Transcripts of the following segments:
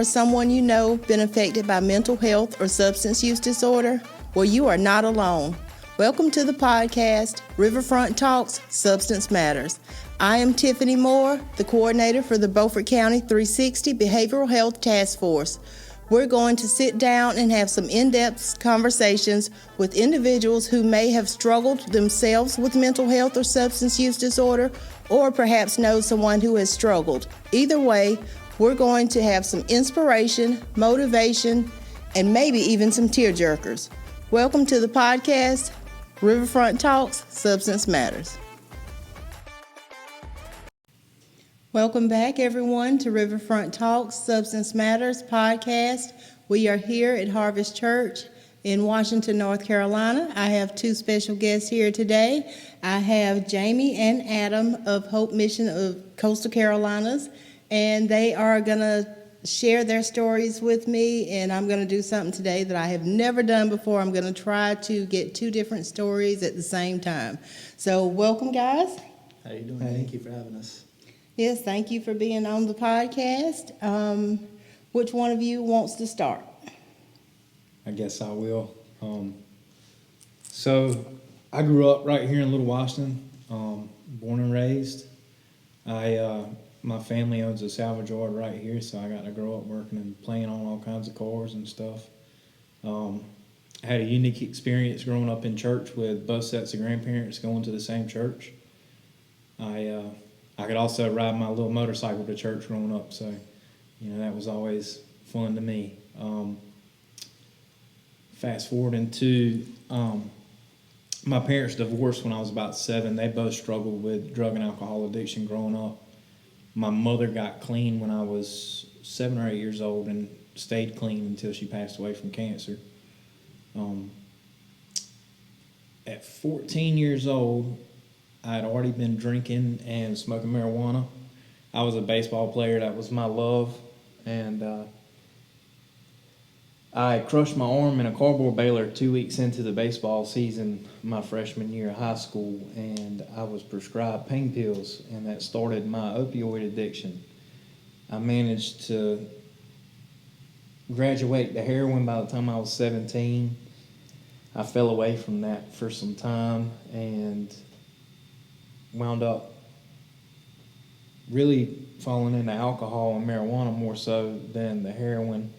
or someone you know been affected by mental health or substance use disorder? Well, you are not alone. Welcome to the podcast, Riverfront Talks, Substance Matters. I am Tiffany Moore, the coordinator for the Beaufort County 360 Behavioral Health Task Force. We're going to sit down and have some in-depth conversations with individuals who may have struggled themselves with mental health or substance use disorder, or perhaps know someone who has struggled. Either way, we're going to have some inspiration, motivation, and maybe even some tearjerkers. Welcome to the podcast, Riverfront Talks, Substance Matters. Welcome back, everyone, to Riverfront Talks, Substance Matters podcast. We are here at Harvest Church in Washington, North Carolina. I have two special guests here today. I have Jamie and Adam of Hope Mission of Coastal Carolinas, and they are going to share their stories with me, and I'm going to do something today that I have never done before. I'm going to try to get two different stories at the same time. So welcome, guys. How you doing? Hey. Thank you for having us. Yes, thank you for being on the podcast. Which one of you wants to start? I guess I will. So I grew up right here in Little Washington, born and raised. My family owns a salvage yard right here, so I got to grow up working and playing on all kinds of cars and stuff. I had a unique experience growing up in church with both sets of grandparents going to the same church. I could also ride my little motorcycle to church growing up, so that was always fun to me. Fast forwarding to my parents divorced when I was about 7. They both struggled with drug and alcohol addiction growing up. My mother got clean when I was 7 or 8 years old and stayed clean until she passed away from cancer. At 14 years old, I had already been drinking and smoking marijuana. I was a baseball player. That was my love. And I crushed my arm in a cardboard baler 2 weeks into the baseball season, my freshman year of high school, and I was prescribed pain pills, and that started my opioid addiction. I managed to graduate to heroin by the time I was 17. I fell away from that for some time and wound up really falling into alcohol and marijuana more so than the heroin.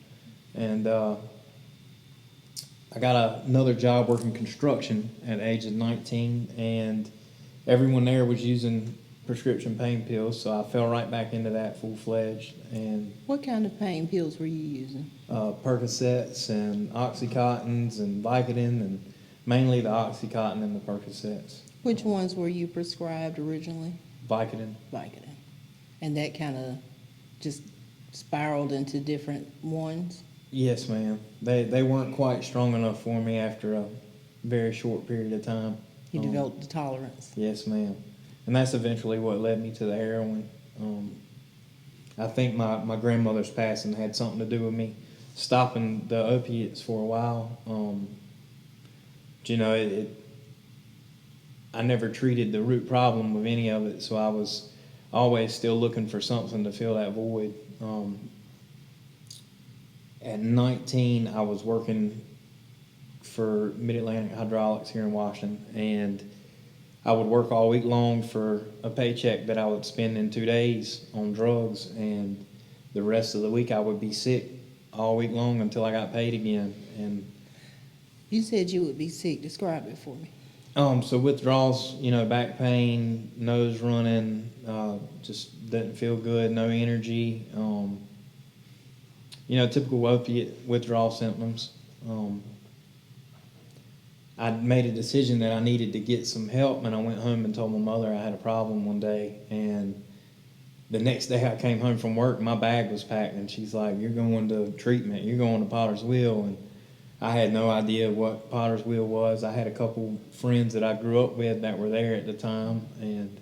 And I got another job working construction at the age of 19, and everyone there was using prescription pain pills, so I fell right back into that full-fledged. And What kind of pain pills were you using? Percocets and Oxycontins and Vicodin, and mainly the Oxycontin and the Percocets. Which ones were you prescribed originally? Vicodin. Vicodin. And that kind of just spiraled into different ones? Yes, ma'am. They weren't quite strong enough for me after a very short period of time. You developed a tolerance? Yes, ma'am. And that's eventually what led me to the heroin. I think my grandmother's passing had something to do with me stopping the opiates for a while. I never treated the root problem of any of it, so I was always still looking for something to fill that void. At 19, I was working for Mid-Atlantic Hydraulics here in Washington, and I would work all week long for a paycheck that I would spend in 2 days on drugs, and the rest of the week I would be sick all week long until I got paid again. And You said you would be sick. Describe it for me. So withdrawals, back pain, nose running, just didn't feel good, no energy, typical opiate withdrawal symptoms. I made a decision that I needed to get some help, and I went home and told my mother I had a problem one day, and the next day I came home from work, my bag was packed, and she's like, "You're going to treatment, you're going to Potter's Wheel." And I had no idea what Potter's Wheel was. I had a couple friends that I grew up with that were there at the time, and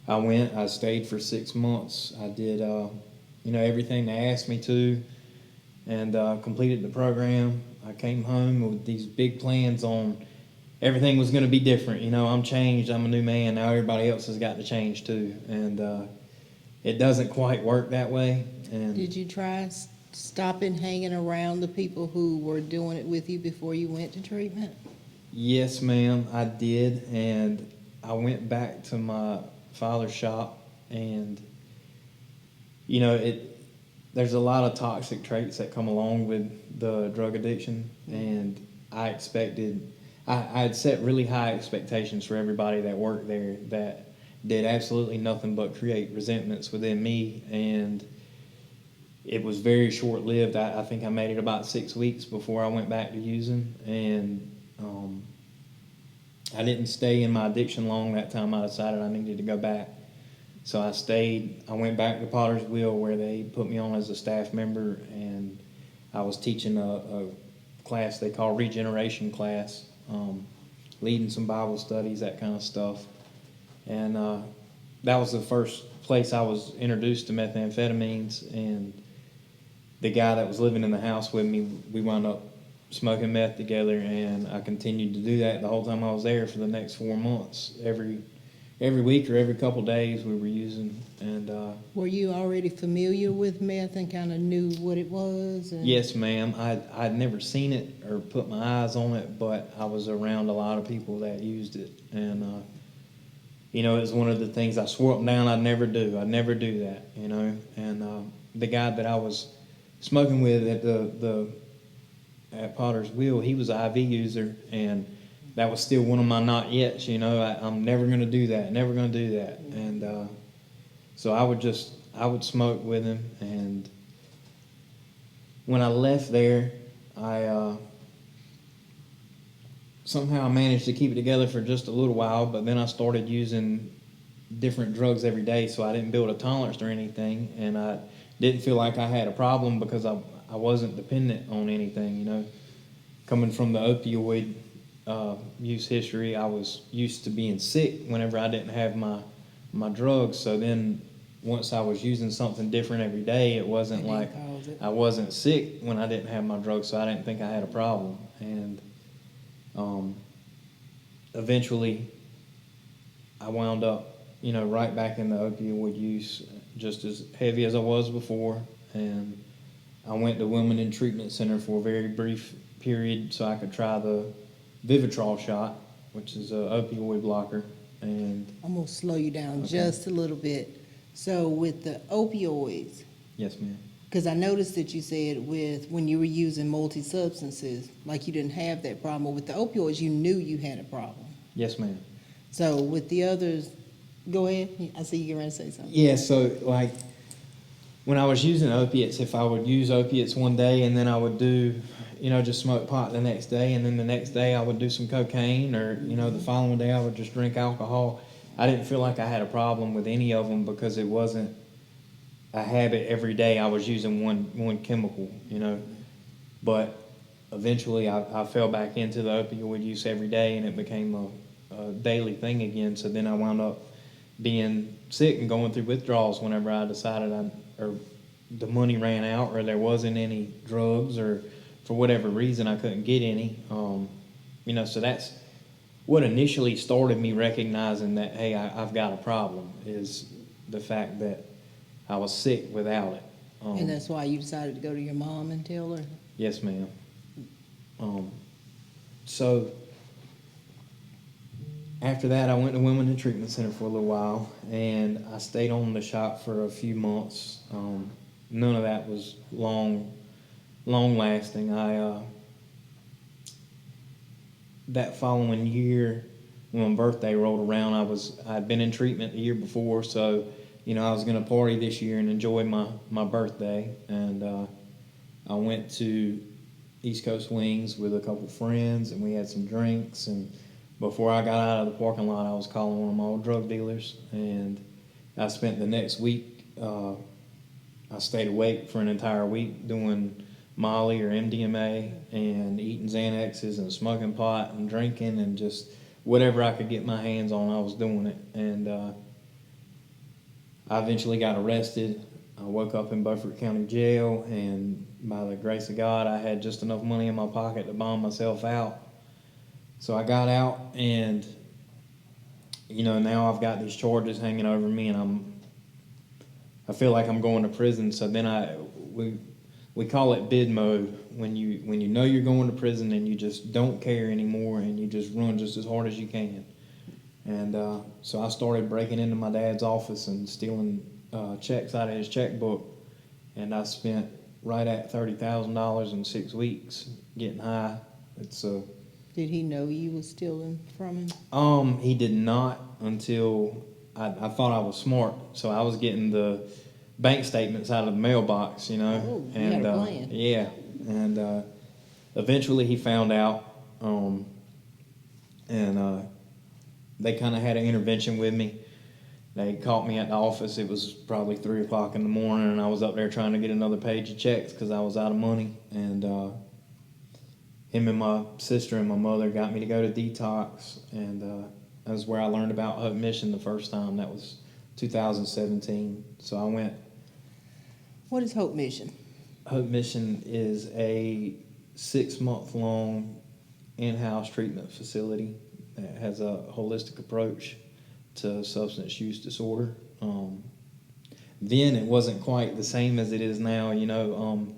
I went. I stayed for 6 months. I did, everything they asked me to, and completed the program. I came home with these big plans on everything was going to be different. I'm changed. I'm a new man. Now everybody else has got to change too, and it doesn't quite work that way. And did you try stopping hanging around the people who were doing it with you before you went to treatment? Yes, ma'am, I did, and I went back to my father's shop, and you know, there's a lot of toxic traits that come along with the drug addiction, and I had set really high expectations for everybody that worked there that did absolutely nothing but create resentments within me, and it was very short-lived. I think I made it about 6 weeks before I went back to using, and I didn't stay in my addiction long that time. I decided I needed to go back. So I stayed. I went back to Potter's Wheel where they put me on as a staff member, and I was teaching a class they call regeneration class, leading some Bible studies, that kind of stuff. And that was the first place I was introduced to methamphetamines, and the guy that was living in the house with me, we wound up smoking meth together, and I continued to do that the whole time I was there for the next 4 months. Every week or every couple days we were using. And Were you already familiar with meth and kind of knew what it was? yes, ma'am. I'd never seen it or put my eyes on it, but I was around a lot of people that used it, and you know, it was one of the things I swore up and down I'd never do. I'd never do that, you know. And the guy that I was smoking with at Potter's Wheel, he was an IV user, and that was still one of my not yets, you know. I'm never going to do that, never going to do that. And so I would smoke with him, and when I left there, I somehow I managed to keep it together for just a little while, but then I started using different drugs every day, so I didn't build a tolerance or anything, and I didn't feel like I had a problem because I wasn't dependent on anything, you know. Coming from the opioid use history, I was used to being sick whenever I didn't have my drugs, so then once I was using something different every day, it wasn't like I wasn't sick when I didn't have my drugs, so I didn't think I had a problem. And eventually I wound up, you know, right back in the opioid use, just as heavy as I was before. And I went to Wilmington Treatment Center for a very brief period so I could try the Vivitrol shot, which is an opioid blocker. And I'm going to slow you down just a little bit. So with the opioids, yes, ma'am. because I noticed that you said when you were using multi-substances, like you didn't have that problem. With the opioids, you knew you had a problem. Yes, ma'am. So with the others, go ahead. I see you going to say something. Yeah, so like when I was using opiates, if I would use opiates one day and then I would do, you know, just smoke pot the next day, and then the next day I would do some cocaine, or, you know, the following day I would just drink alcohol, I didn't feel like I had a problem with any of them because it wasn't a habit every day. I was using one chemical, you know. But eventually I fell back into the opioid use every day, and it became a daily thing again. So then I wound up being sick and going through withdrawals whenever I decided or the money ran out, or there wasn't any drugs, or for whatever reason I couldn't get any. You know, so that's what initially started me recognizing that, hey, I've got a problem, is the fact that I was sick without it. And that's why you decided to go to your mom and tell her? Yes, ma'am. So after that, I went to Wilmington Treatment Center for a little while, and I stayed on the shop for a few months. None of that was long lasting. That following year, when my birthday rolled around, I'd been in treatment the year before, so, you know, I was going to party this year and enjoy my birthday. And I went to East Coast Wings with a couple friends, and we had some drinks. And before I got out of the parking lot, I was calling one of my old drug dealers, and I spent the next week, I stayed awake for an entire week doing Molly or MDMA and eating Xanaxes and smoking pot and drinking, and just whatever I could get my hands on, I was doing it. And I eventually got arrested. I woke up in Beaufort County Jail, and by the grace of God, I had just enough money in my pocket to bond myself out. So I got out, and, you know, now I've got these charges hanging over me, and I feel like I'm going to prison. So then we call it bid mode, when you know you're going to prison and you just don't care anymore and you just run just as hard as you can. And so I started breaking into my dad's office and stealing checks out of his checkbook, and I spent right at $30,000 in 6 weeks getting high. Did he know you was stealing from him? He did not until I thought I was smart, so I was getting the bank statements out of the mailbox, you know. Oh, you and had a plan. yeah, and eventually he found out, and they kind of had an intervention with me. They caught me at the office. It was probably 3 o'clock in the morning, and I was up there trying to get another page of checks because I was out of money. And him and my sister and my mother got me to go to detox, and that was where I learned about Hope Mission the first time. That was 2017. So I went. What is Hope Mission? Hope Mission is a 6-month-long in-house treatment facility that has a holistic approach to substance use disorder. Then it wasn't quite the same as it is now, you know.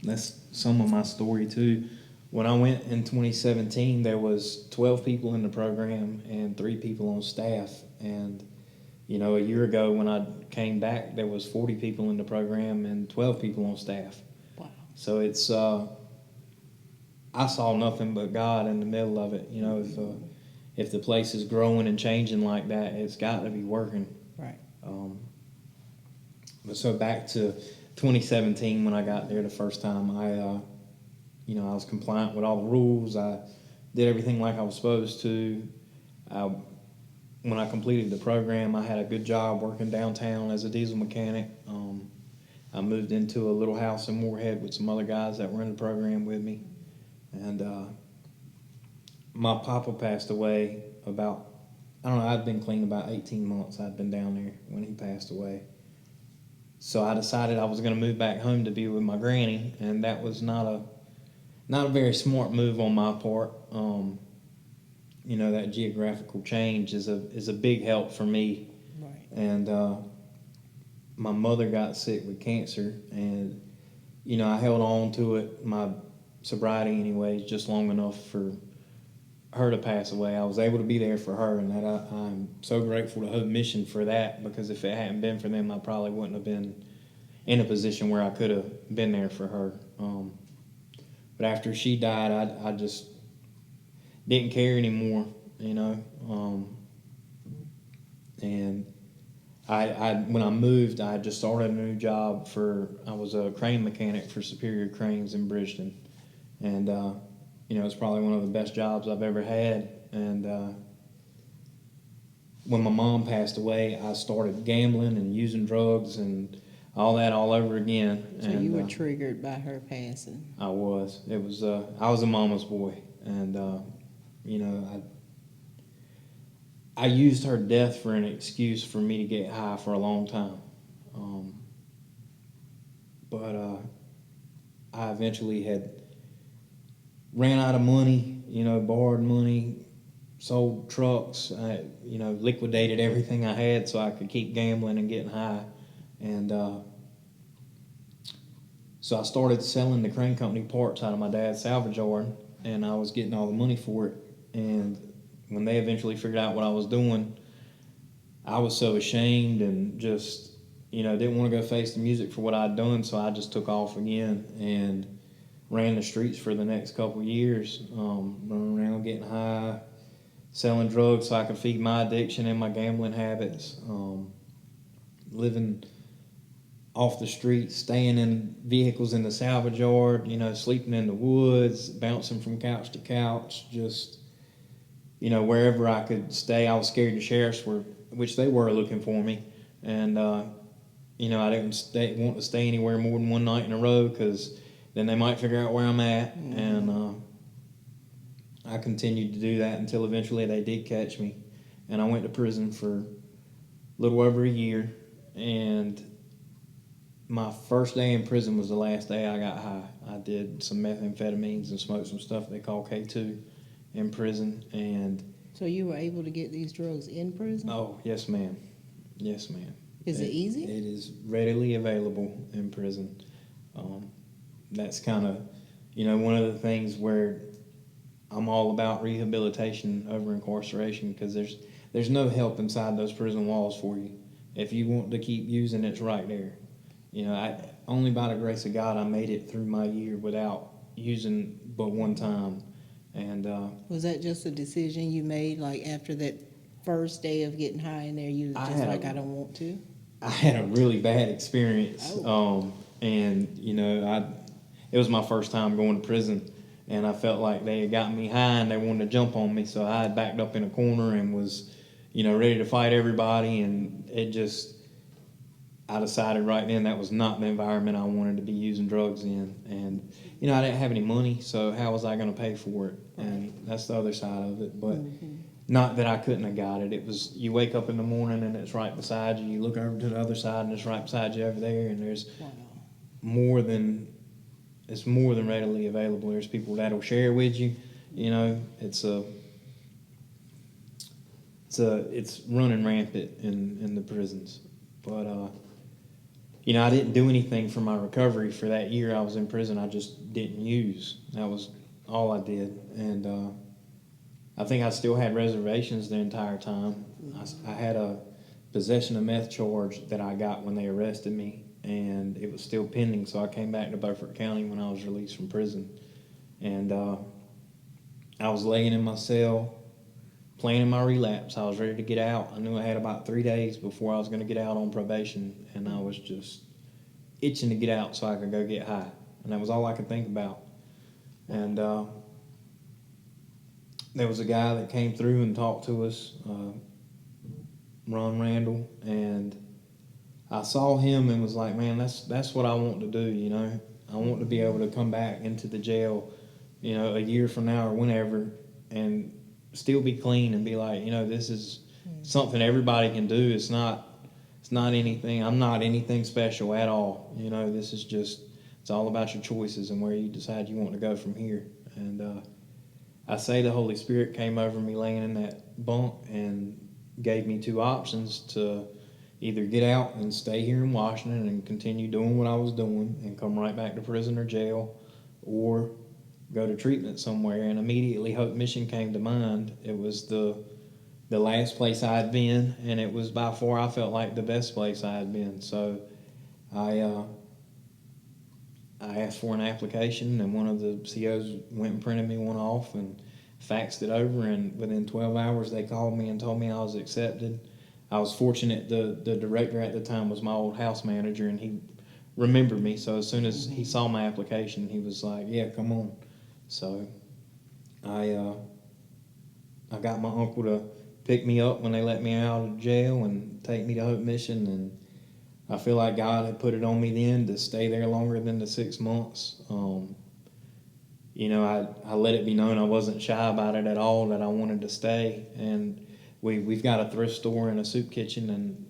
That's some of my story too. When I went in 2017, there was 12 people in the program and 3 people on staff. And, you know, a year ago when I came back, there was 40 people in the program and 12 people on staff. Wow. So it's, I saw nothing but God in the middle of it. You know, if the place is growing and changing like that, it's got to be working. Right. But so back to 2017 when I got there the first time, I was compliant with all the rules. I did everything like I was supposed to. When I completed the program, I had a good job working downtown as a diesel mechanic. I moved into a little house in Moorhead with some other guys that were in the program with me. And my papa passed away I'd been clean about 18 months. I'd been down there when he passed away. So I decided I was going to move back home to be with my granny, and that was not a very smart move on my part. You know, that geographical change is a big help for me. Right. And my mother got sick with cancer, and, you know, I held on to it, my sobriety anyway, just long enough for her to pass away. I was able to be there for her, and that I'm so grateful to Hope Mission for that, because if it hadn't been for them, I probably wouldn't have been in a position where I could have been there for her. But after she died, I just didn't care anymore, you know. And when I moved, I just started a new job I was a crane mechanic for Superior Cranes in Bridgeton. And, you know, it's probably one of the best jobs I've ever had. And when my mom passed away, I started gambling and using drugs and all that all over again. So you were triggered by her passing. I was. It was. I was a mama's boy, and you know, I used her death for an excuse for me to get high for a long time. But I eventually had ran out of money. You know, borrowed money, sold trucks. You know, liquidated everything I had so I could keep gambling and getting high. And so I started selling the crane company parts out of my dad's salvage yard, and I was getting all the money for it. And when they eventually figured out what I was doing, I was so ashamed and just, you know, didn't want to go face the music for what I'd done, so I just took off again and ran the streets for the next couple of years, running around getting high, selling drugs so I could feed my addiction and my gambling habits, living off the streets, staying in vehicles in the salvage yard, you know, sleeping in the woods, bouncing from couch to couch, just, you know, wherever I could stay. I was scared the sheriffs were, which they were, looking for me. And, you know, I didn't want to stay anywhere more than one night in a row, because then they might figure out where I'm at. Mm-hmm. And I continued to do that until eventually they did catch me. And I went to prison for a little over a year. And my first day in prison was the last day I got high. I did some methamphetamines and smoked some stuff they call K2 in prison. And so you were able to get these drugs in prison? Oh, yes, ma'am. Yes, ma'am. Is it easy? It is readily available in prison. that's kind of, one of the things where I'm all about rehabilitation over incarceration, because there's no help inside those prison walls for you. If you want to keep using, it's right there. Only by the grace of God I made it through my year without using but one time. And was that just a decision you made, like after that first day of getting high in there? You was just like, I don't want to. I had a really bad experience, and it was my first time going to prison. And I felt like they had gotten me high and they wanted to jump on me. So I had backed up in a corner and was, ready to fight everybody. And I decided right then that was not the environment I wanted to be using drugs in. And, I didn't have any money, so how was I going to pay for it? And that's the other side of it. But not that I couldn't have got it. It was, you wake up in the morning and it's right beside you. You look over to the other side and it's right beside you over there. And there's it's more than readily available. There's people that'll share with you. It's running rampant in the prisons. But I didn't do anything for my recovery for that year I was in prison. I just didn't use. That was all I did. And I think I still had reservations the entire time. I had a possession of meth charge that I got when they arrested me, and it was still pending, so I came back to Beaufort County when I was released from prison. And I was laying in my cell, planning my relapse. I was ready to get out. I knew I had about 3 days before I was going to get out on probation, and I was just itching to get out so I could go get high. And that was all I could think about. And there was a guy that came through and talked to us, Jeron Randall, and I saw him and was like, man, that's what I want to do, I want to be able to come back into the jail, a year from now or whenever, and still be clean and be like, this is something everybody can do. It's not anything, I'm not anything special at all. This is just, it's all about your choices and where you decide you want to go from here. And I say the Holy Spirit came over me laying in that bunk and gave me two options: to either get out and stay here in Washington and continue doing what I was doing and come right back to prison or jail, or go to treatment somewhere. And immediately Hope Mission came to mind. It was the last place I had been, and it was by far, I felt like, the best place I had been. So I asked for an application, and one of the COs went and printed me one off and faxed it over, and within 12 hours they called me and told me I was accepted. I was fortunate the director at the time was my old house manager, and he remembered me. So as soon as he saw my application, he was like, yeah, come on. So I got my uncle to pick me up when they let me out of jail and take me to Hope Mission, and I feel like God had put it on me then to stay there longer than the 6 months. I let it be known I wasn't shy about it at all, that I wanted to stay. And we've got a thrift store and a soup kitchen, and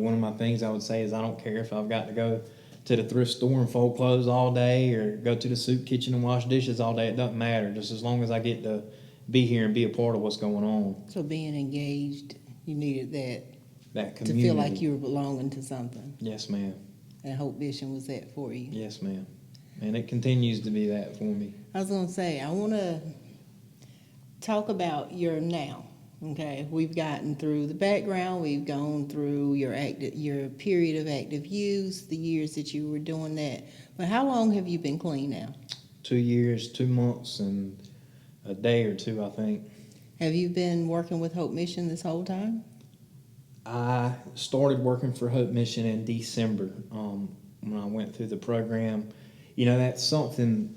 one of my things I would say is I don't care if I've got to go to the thrift store and fold clothes all day or go to the soup kitchen and wash dishes all day. It doesn't matter, just as long as I get to be here and be a part of what's going on. So being engaged, you needed that community, to feel like you were belonging to something. Yes, ma'am. And Hope Mission was that for you. Yes, ma'am. And it continues to be that for me. I was going to say, I want to talk about your now. Okay, we've gotten through the background. We've gone through your period of active use, the years that you were doing that. But how long have you been clean now? 2 years, 2 months, and a day or two, I think. Have you been working with Hope Mission this whole time? I started working for Hope Mission in December when I went through the program. That's something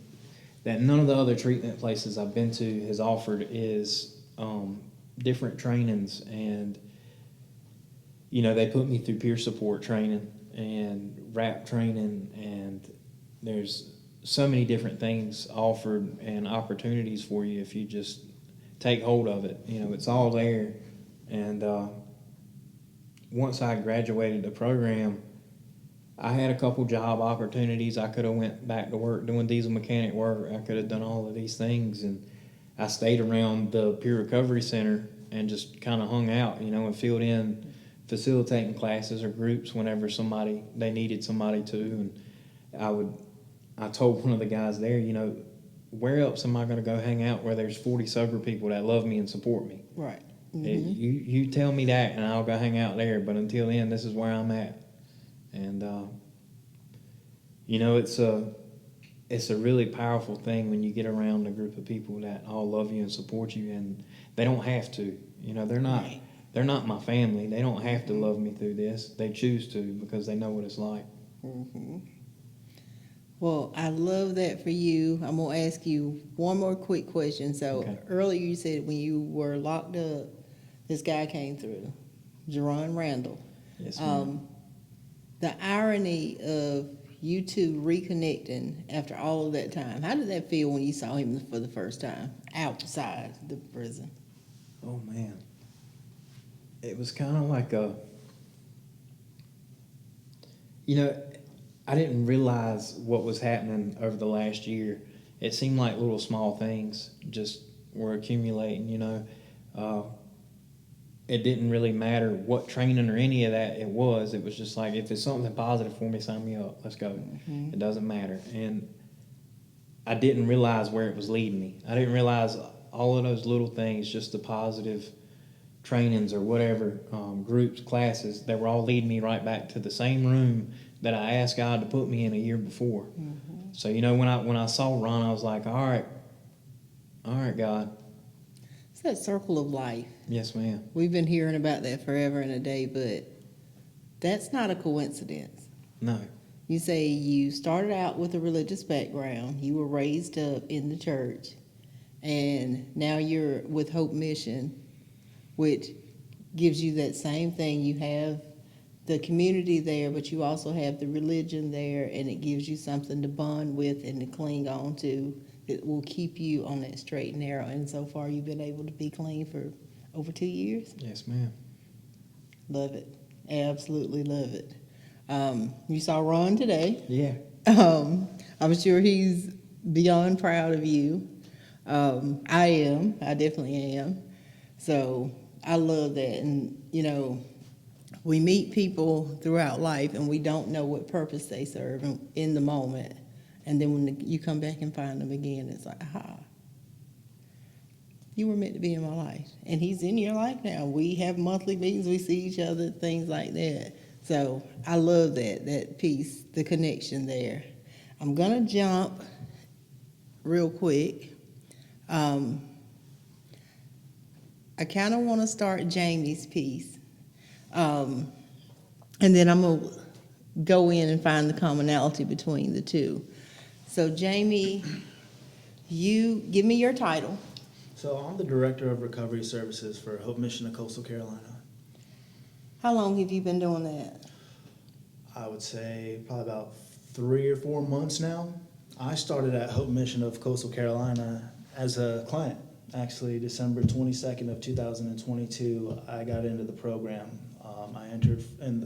that none of the other treatment places I've been to has offered, is different trainings. And they put me through peer support training and rap training, and there's so many different things offered and opportunities for you if you just take hold of it. It's all there. And once I graduated the program, I had a couple job opportunities. I could have went back to work doing diesel mechanic work. I could have done all of these things, and I stayed around the peer recovery center and just kind of hung out, and filled in facilitating classes or groups whenever they needed somebody to. And I would I told one of the guys there, where else am I going to go hang out where there's 40 sober people that love me and support me? Right. You tell me that, and I'll go hang out there. But until then, this is where I'm at. And it's a really powerful thing when you get around a group of people that all love you and support you, and they don't have to. They're not my family. They don't have to love me through this. They choose to because they know what it's like. Mm-hmm. Well, I love that for you. I'm going to ask you one more quick question. So Okay. Earlier you said when you were locked up, this guy came through, Jeron Randall. Yes, ma'am. The irony of you two reconnecting after all of that time, how did that feel when you saw him for the first time outside the prison? Oh, man. It was kind of like I didn't realize what was happening over the last year. It seemed like little small things just were accumulating, It didn't really matter what training or any of that it was. It was just like, if it's something positive for me, sign me up. Let's go. Mm-hmm. It doesn't matter. And I didn't realize where it was leading me. I didn't realize all of those little things, just the positive trainings or whatever, groups, classes, they were all leading me right back to the same room that I asked God to put me in a year before. Mm-hmm. So, when I saw Ron, I was like, all right, God. It's that circle of life. Yes, ma'am. We've been hearing about that forever and a day, but that's not a coincidence. No. You say you started out with a religious background, you were raised up in the church, and now you're with Hope Mission, which gives you that same thing. You have the community there, but you also have the religion there, and it gives you something to bond with and to cling on to that will keep you on that straight and narrow. And so far, you've been able to be clean for over 2 years? Yes, ma'am. Love it. Absolutely love it. You saw Ron today. Yeah. I'm sure he's beyond proud of you. I am. I definitely am. So I love that. And, we meet people throughout life and we don't know what purpose they serve in the moment. And then when you come back and find them again, it's like, aha, you were meant to be in my life. And he's in your life now. We have monthly meetings, we see each other, things like that. So I love that piece, the connection there. I'm going to jump real quick. I kind of want to start Jamie's piece. And then I'm going to go in and find the commonality between the two. So Jamie, you give me your title. So I'm the Director of Recovery Services for Hope Mission of Coastal Carolina. How long have you been doing that? I would say probably about 3 or 4 months now. I started at Hope Mission of Coastal Carolina as a client. Actually, December 22nd of 2022, I got into the program. I entered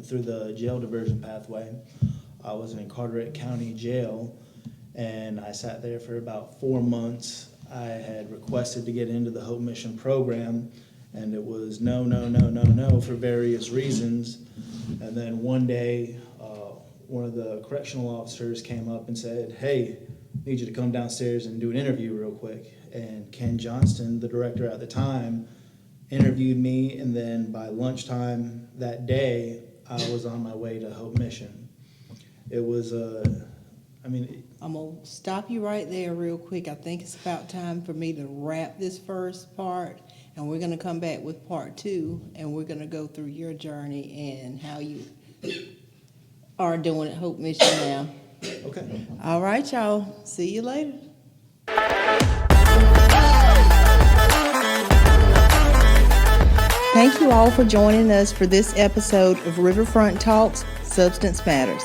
through the jail diversion pathway. I was in Beaufort County Jail, and I sat there for about 4 months. I had requested to get into the Hope Mission program, and it was no for various reasons. And then one day, one of the correctional officers came up and said, "Hey, I need you to come downstairs and do an interview real quick." And Ken Johnston, the director at the time, interviewed me, and then by lunchtime that day, I was on my way to Hope Mission. It was, I'm going to stop you right there real quick. I think it's about time for me to wrap this first part, and we're going to come back with part 2, and we're going to go through your journey and how you are doing at Hope Mission now. Okay. All right, y'all. See you later. Thank you all for joining us for this episode of Riverfront Talks, Substance Matters.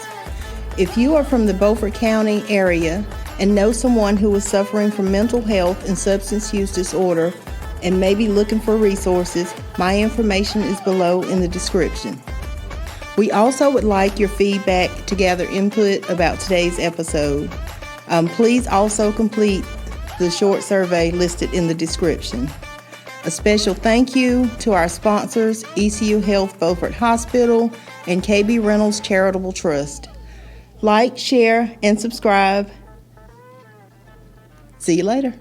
If you are from the Beaufort County area and know someone who is suffering from mental health and substance use disorder and may be looking for resources, my information is below in the description. We also would like your feedback to gather input about today's episode. Please also complete the short survey listed in the description. A special thank you to our sponsors, ECU Health Beaufort Hospital and KB Reynolds Charitable Trust. Like, share, and subscribe. See you later.